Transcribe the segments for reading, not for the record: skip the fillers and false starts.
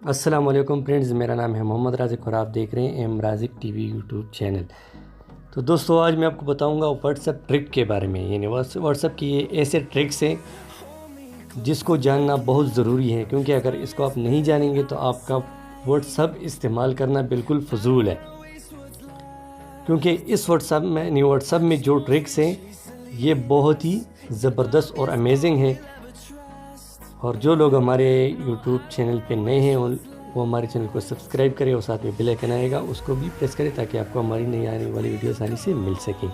السلام علیکم فرینڈز، میرا نام ہے محمد رازق اور آپ دیکھ رہے ہیں ایم رازق ٹی وی یوٹیوب چینل۔ تو دوستو آج میں آپ کو بتاؤں گا واٹس ایپ ٹرک کے بارے میں، یعنی واٹس ایپ کی یہ ایسے ٹرکس ہیں جس کو جاننا بہت ضروری ہے، کیونکہ اگر اس کو آپ نہیں جانیں گے تو آپ کا واٹس ایپ استعمال کرنا بالکل فضول ہے۔ کیونکہ اس واٹس ایپ میں جو ٹرکس ہیں یہ بہت ہی زبردست اور امیزنگ ہے، اور جو لوگ ہمارے یوٹیوب چینل پہ نئے ہیں وہ ہمارے چینل کو سبسکرائب کریں اور ساتھ میں بیل آئیکن آئے گا اس کو بھی پریس کریں تاکہ آپ کو ہماری نئی آنے والی ویڈیو آسانی سے مل سکیں۔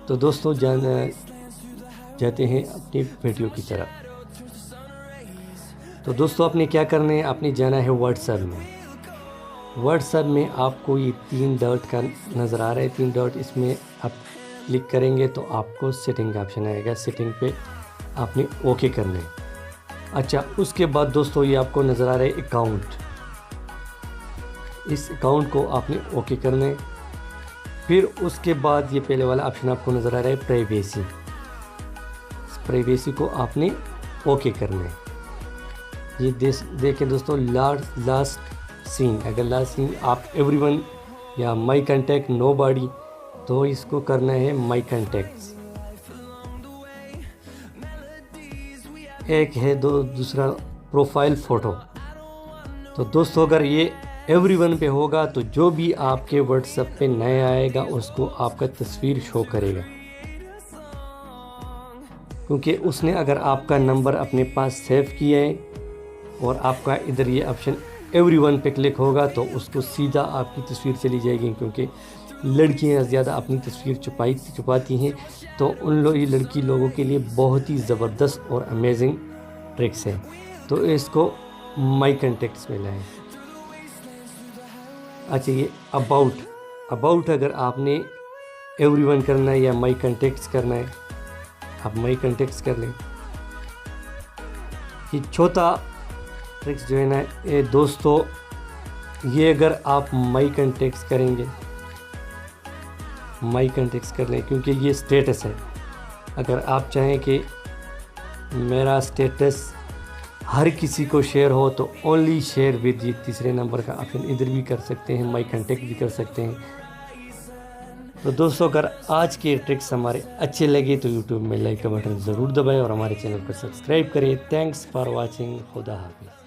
تو دوستو جاتے ہیں اپنی ویڈیو کی طرف۔ تو دوستو آپ نے کیا کرنا ہے، آپ نے جانا ہے واٹس ایپ میں۔ واٹس ایپ میں آپ کو یہ 3 ڈاٹ کا نظر آ رہا ہے، 3 ڈاٹ، اس میں آپ کلک کریں گے تو آپ کو سیٹنگ کا آپشن آئے گا۔ سیٹنگ پہ آپ نے اوکے کرنا ہے۔ اچھا، اس کے بعد دوستو یہ آپ کو نظر آ رہا ہے اکاؤنٹ، اس اکاؤنٹ کو آپ نے اوکے کرنا ہے۔ پھر اس کے بعد یہ پہلے والا آپشن آپ کو نظر آ رہا ہے پرائیویسی، اس پرائیویسی کو آپ نے اوکے کرنا ہے۔ یہ دیکھیں دوستو، لاسٹ سین، اگر لاسٹ سین آپ ایوری ون یا مائی کنٹیکٹ نو باڈی، تو اس کو کرنا ہے مائی کنٹیکٹس۔ ایک ہے دوسرا پروفائل فوٹو۔ تو دوستو اگر یہ ایوری ون پہ ہوگا تو جو بھی آپ کے واٹس ایپ پہ نیا آئے گا اس کو آپ کا تصویر شو کرے گا، کیونکہ اس نے اگر آپ کا نمبر اپنے پاس سیو کیا ہے اور آپ کا ادھر یہ آپشن ایوری ون پہ کلک ہوگا تو اس کو سیدھا آپ کی تصویر چلی جائے گی، کیونکہ لڑکیاں زیادہ اپنی تصویر چھپاتی ہیں، تو یہ لڑکی لوگوں کے لیے بہت ہی زبردست اور امیزنگ ٹرکس ہے۔ تو اس کو مائی کنٹیکٹس میں لائیں۔ اچھا، یہ اباؤٹ اگر آپ نے ایوری ون کرنا ہے یا مائی کنٹیکٹس کرنا ہے، آپ مائی کنٹیکٹس کر لیں۔ یہ چوتھا ٹرکس جو ہے نا دوستو، یہ اگر آپ مائی کنٹیکٹس کریں گے، مائی کنٹیکٹس کر لیں، کیونکہ یہ سٹیٹس ہے۔ اگر آپ چاہیں کہ میرا سٹیٹس ہر کسی کو شیئر ہو تو اونلی شیئر ود، یہ تیسرے نمبر کا آپشن ادھر بھی کر سکتے ہیں، مائی کنٹیکٹ بھی کر سکتے ہیں۔ تو دوستو اگر آج کے ٹرکس ہمارے اچھے لگے تو یوٹیوب میں لائک کا بٹن ضرور دبائیں اور ہمارے چینل کو سبسکرائب کریں۔ تھینکس فار واچنگ، خدا حافظ۔